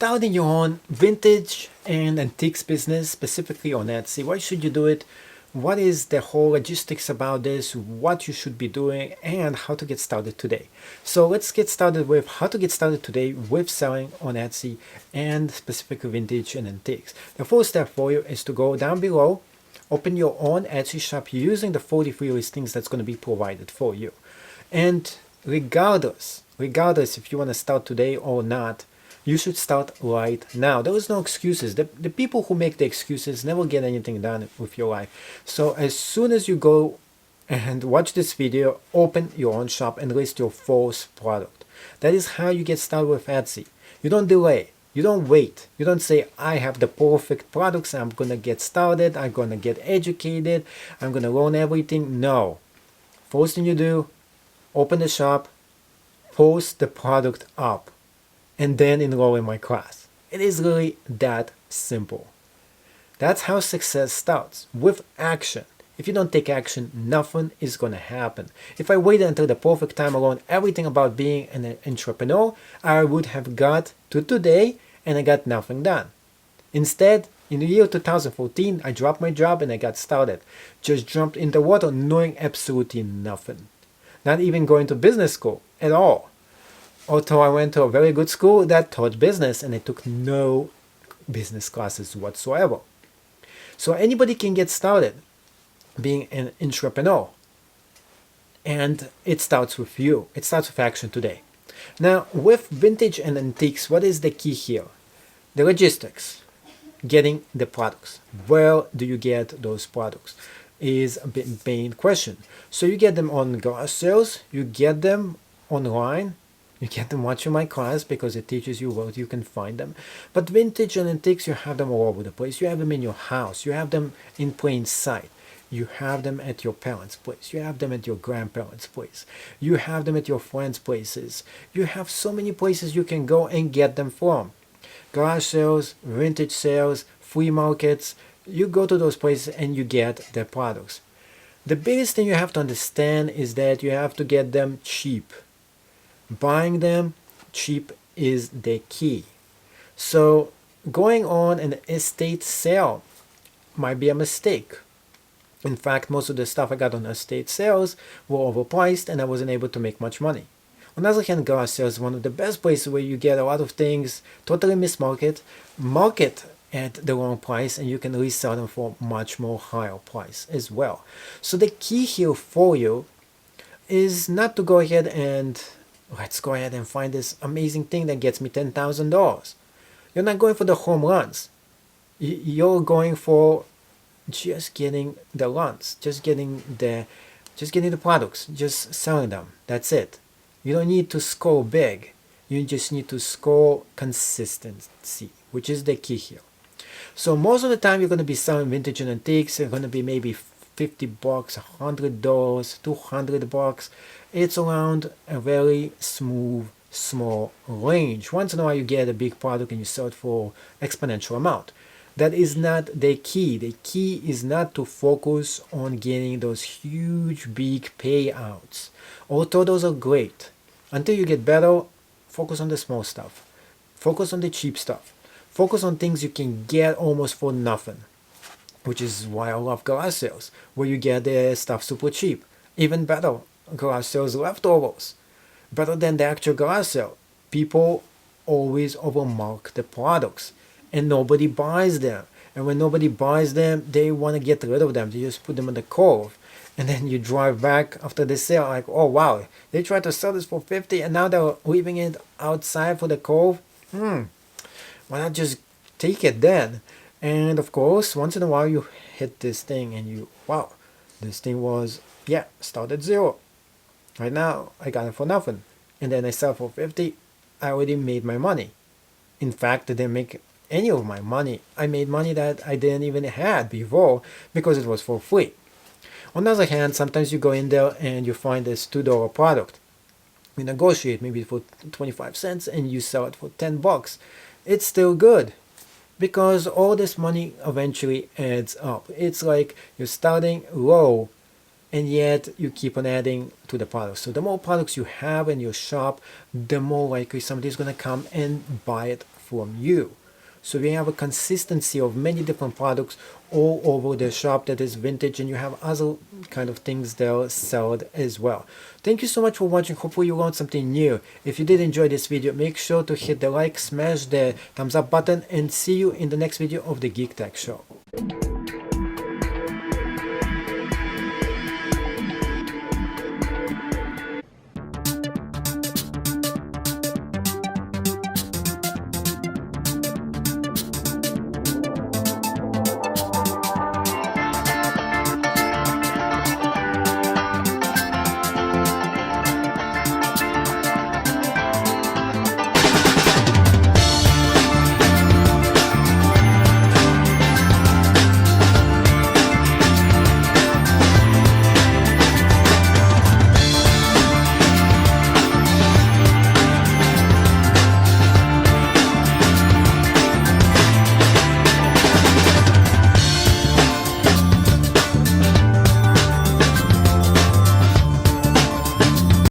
starting your own vintage and antiques business, specifically on Etsy, why should you do it? What is the whole logistics about this, what you should be doing, and how to get started today. So let's get started with how to get started today with selling on Etsy and specifically vintage and antiques. The first step for you is to go down below, open your own Etsy shop using the 43 listings that's going to be provided for you. And regardless if you want to start today or not, you should start right now. There is no excuses. The people who make the excuses never get anything done with your life. So as soon as you go and watch this video, open your own shop and list your first product. That is how you get started with Etsy. You don't delay. You don't wait. You don't say, I have the perfect products. I'm going to get started. I'm going to get educated. I'm going to learn everything. No. First thing you do, open the shop, post the product up, and then enroll in my class. It is really that simple. That's how success starts, with action. If you don't take action, nothing is going to happen. If I waited until the perfect time to learn everything about being an entrepreneur, I would have got to today and I got nothing done. Instead, in the year 2014, I dropped my job and I got started. Just jumped in the water knowing absolutely nothing. Not even going to business school at all. Although I went to a very good school that taught business and I took no business classes whatsoever. So anybody can get started being an entrepreneur. And it starts with you. It starts with action today. Now, with vintage and antiques, what is the key here? The logistics. Getting the products. Where do you get those products? Is a main question. So you get them on garage sales, you get them online, you get them watching my class because it teaches you where you can find them. But vintage and antiques, you have them all over the place. You have them in your house, you have them in plain sight. You have them at your parents' place. You have them at your grandparents' place. You have them at your friends' places. You have so many places you can go and get them from. Garage sales, vintage sales, flea markets. You go to those places and you get their products. The biggest thing you have to understand is that you have to get them cheap. Buying them cheap is the key. So going on an estate sale might be a mistake. In fact, most of the stuff I got on estate sales were overpriced and I wasn't able to make much money. On the other hand, garage sales is one of the best places where you get a lot of things totally mismarket, market at the wrong price, and you can resell them for much more higher price as well. So the key here for you is not to go ahead and let's go ahead and find this amazing thing that gets me $10,000. You're not going for the home runs. You're going for just getting the runs, just getting the products, just selling them. That's it. You don't need to score big. You just need to score consistency, which is the key here. So most of the time you're going to be selling vintage and antiques. It's going to be maybe $50, $100, $200. It's around a very smooth, small range. Once in a while you get a big product and you sell it for exponential amount. That is not the key. The key is not to focus on getting those huge, big payouts. Although those are great. Until you get better, focus on the small stuff. Focus on the cheap stuff. Focus on things you can get almost for nothing. Which is why I love garage sales, where you get the stuff super cheap. Even better, garage sales leftovers. Better than the actual garage sale. People always overmark the products. And nobody buys them. And when nobody buys them, they want to get rid of them. They just put them on the curve. And then you drive back after the sale like, oh wow, they tried to sell this for $50 and now they're leaving it outside for the curve. Why not just take it then? And of course, once in a while you hit this thing and you, wow, this thing was, start at zero. Right now, I got it for nothing. And then I sell for $50, I already made my money. In fact, I didn't make any of my money. I made money that I didn't even had before because it was for free. On the other hand, sometimes you go in there and you find this $2 product. You negotiate maybe for 25 cents and you sell it for $10. It's still good because all this money eventually adds up. It's like you're starting low and yet you keep on adding to the products. So the more products you have in your shop, the more likely somebody's going to come and buy it from you. So we have a consistency of many different products all over the shop that is vintage, and you have other kind of things there sold as well. Thank you so much for watching. Hopefully you learned something new. If you did enjoy this video, make sure to hit the like, smash the thumbs up button, and see you in the next video of the Geek Tech Show.